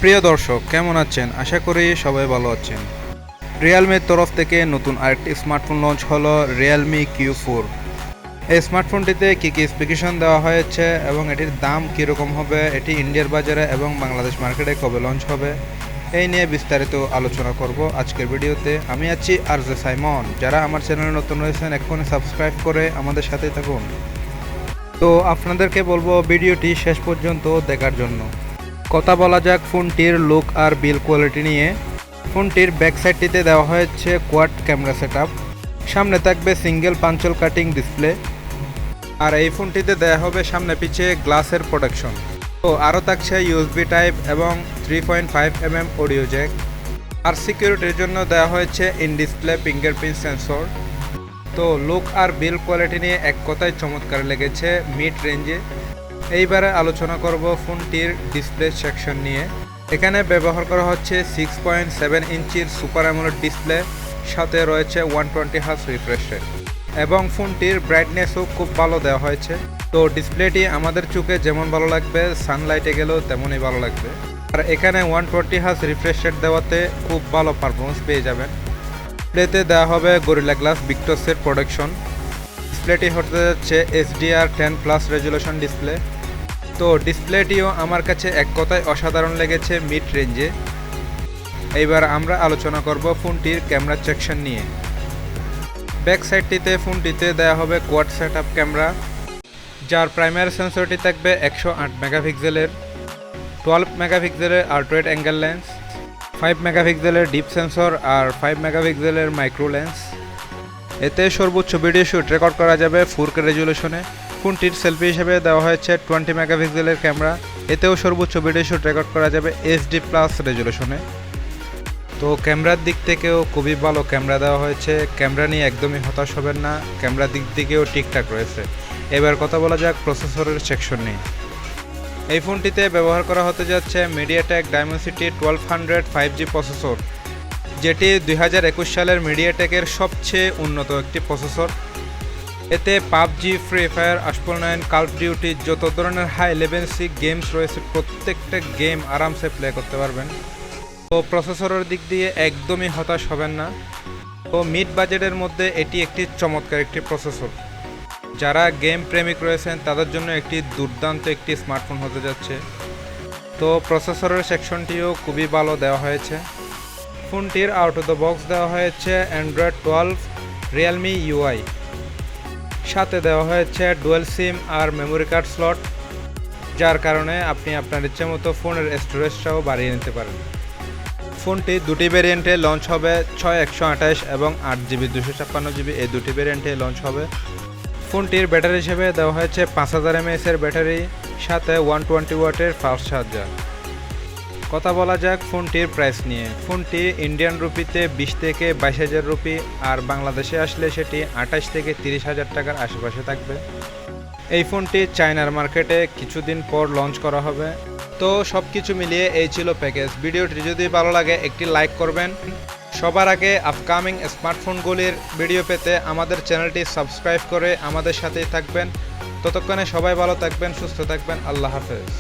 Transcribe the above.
প্রিয় দর্শক, কেমন আছেন? আশা করি সবাই ভালো আছেন। রিয়েলমির তরফ থেকে নতুন আরেকটি স্মার্টফোন লঞ্চ হলো Realme Q4। এই স্মার্টফোনটিতে কী কী স্পেসিফিকেশন দেওয়া হয়েছে এবং এটির দাম কীরকম হবে, এটি ইন্ডিয়ার বাজারে এবং বাংলাদেশ মার্কেটে কবে লঞ্চ হবে, এই নিয়ে বিস্তারিত আলোচনা করব আজকের ভিডিওতে। আমি আছি আরজে সাইমন। যারা আমার চ্যানেলে নতুন রয়েছেন এখনই সাবস্ক্রাইব করে আমাদের সাথেই থাকুন। তো আপনাদেরকে বলবো ভিডিওটি শেষ পর্যন্ত দেখার জন্য। কথা বলা যাক ফোনটির লুক আর বিল্ড কোয়ালিটি নিয়ে। ফোনটির ব্যাক সাইডটিতে দেওয়া হয়েছে কোয়াড ক্যামেরা সেটআপ, সামনে থাকবে সিঙ্গেল পাঞ্চল কাটিং ডিসপ্লে, আর এই ফোনটিতে দেওয়া হবে সামনে পিছে গ্লাসের প্রোটেকশন। তো আরও থাকছে ইউএসবি টাইপ এবং 3.5mm অডিও জ্যাক, আর সিকিউরিটির জন্য দেওয়া হয়েছে ইন ডিসপ্লে ফিঙ্গারপ্রিন্ট সেন্সর। তো লুক আর বিল্ড কোয়ালিটি নিয়ে এক কথায় চমৎকার লেগেছে মিড রেঞ্জে। এইবারে আলোচনা করব ফোনটির ডিসপ্লে সেকশন নিয়ে। এখানে ব্যবহার করা হচ্ছে 6.7 ইঞ্চির সুপার অ্যামোলেড ডিসপ্লে, সাথে রয়েছে 120 হার্জ রিফ্রেশ রেট এবং ফোনটির ব্রাইটনেসও খুব ভালো দেওয়া হয়েছে। তো ডিসপ্লেটি আমাদের চোখে যেমন ভালো লাগবে, সানলাইটে গেলেও তেমনই ভালো লাগবে। আর এখানে 120 হার্জ রিফ্রেশ রেট দেওয়াতে খুব ভালো পারফরমেন্স পেয়ে যাবেন। ডিসপ্লেতে দেওয়া হবে গরিলা গ্লাস ভিক্টোসের প্রোটেকশন। ডিসপ্লেটি হতে যাচ্ছে HDR10+ রেজুলেশন ডিসপ্লে। তো ডিসপ্লেটিও আমার কাছে এক কথায় অসাধারণ লেগেছে মিড রেঞ্জে। এইবার আমরা আলোচনা করব ফোনটির ক্যামেরা সেকশন নিয়ে। ব্যাক সাইডটিতে ফোনটিতে দেওয়া হবে কোয়াড সেটআপ ক্যামেরা, যার প্রাইমারি সেন্সরটি থাকবে 108 মেগাপিক্সেলের, 12 মেগাপিক্সেলের আল্ট্রা অ্যাঙ্গেল লেন্স, 5 মেগাপিক্সেলের ডিপ সেন্সর আর 5 মেগাপিক্সেলের মাইক্রো লেন্স। এতে সর্বোচ্চ ভিডিও শ্যুট রেকর্ড করা যাবে 4K রেজুলেশনে। ফোনটির সেলফি হিসেবে দেওয়া হয়েছে 20 মেগাপিক্সেলের ক্যামেরা, এতেও সর্বোচ্চ ভিডিও শ্যুট রেকর্ড করা যাবে HD+ রেজুলেশনে। তো ক্যামেরার দিক থেকেও খুবই ভালো ক্যামেরা দেওয়া হয়েছে, ক্যামেরা নিয়ে একদমই হতাশ হবেন না, ক্যামেরার দিক থেকেও ঠিকঠাক রয়েছে। এবার কথা বলা যাক প্রসেসরের সেকশন নিয়ে। এই ফোনটিতে ব্যবহার করা হতে যাচ্ছে মিডিয়াটেক ডাইমেনসিটি 1200 5G প্রসেসর, যেটি 2021 সালের মিডিয়াটেকের সবচেয়ে উন্নত একটি প্রসেসর। এতে PUBG, Free Fire, Asphalt 9, Call of Duty যত ধরনের হাই লেভেন্সি গেমস রয়েছে প্রত্যেকটা গেম আরামসে প্লে করতে পারবেন। তো প্রসেসরের দিক দিয়ে একদমই হতাশ হবেন না। তো মিড বাজেটের মধ্যে এটি একটি চমৎকার একটি প্রসেসর। যারা গেম প্রেমিক রয়েছেন তাদের জন্য একটি দুর্দান্ত একটি স্মার্টফোন হতে যাচ্ছে। তো প্রসেসরের সেকশনটিও খুবই ভালো দেওয়া হয়েছে। ফোনটির আউট অফ দ্য বক্স দেওয়া হয়েছে অ্যান্ড্রয়েড 12 রিয়েলমি UI, সাথে দেওয়া হয়েছে ডুয়াল সিম আর মেমোরি কার্ড স্লট, যার কারণে আপনি আপনার ইচ্ছে মতো ফোনের স্টোরেজটাও বাড়িয়ে নিতে পারেন। ফোনটি দুটি ভেরিয়েন্টে লঞ্চ হবে, 6/128 এবং 8GB 256GB, এই দুটি ভেরিয়েন্টে লঞ্চ হবে। ফোনটির ব্যাটারি হিসেবে দেওয়া হয়েছে 5000 mAh এর ব্যাটারি, সাথে 120 ওয়াটের ফাস্ট চার্জার। কথা বলা যাক ফোনটির প্রাইস নিয়ে। ফোনটি ইন্ডিয়ান রুপিতে 20 থেকে 22,000 রুপি, আর বাংলাদেশে আসলে সেটি 28 থেকে 30,000 টাকার আশেপাশে থাকবে। এই ফোনটি চায়নার মার্কেটে কিছুদিন পর লঞ্চ করা হবে। তো সব কিছু মিলিয়ে এই ছিল প্যাকেজ। ভিডিওটি যদি ভালো লাগে একটি লাইক করবেন। সবার আগে আপকামিং স্মার্টফোনগুলির ভিডিও পেতে আমাদের চ্যানেলটি সাবস্ক্রাইব করে আমাদের সাথেই থাকবেন। ততক্ষণে সবাই ভালো থাকবেন, সুস্থ থাকবেন। আল্লাহ হাফেজ।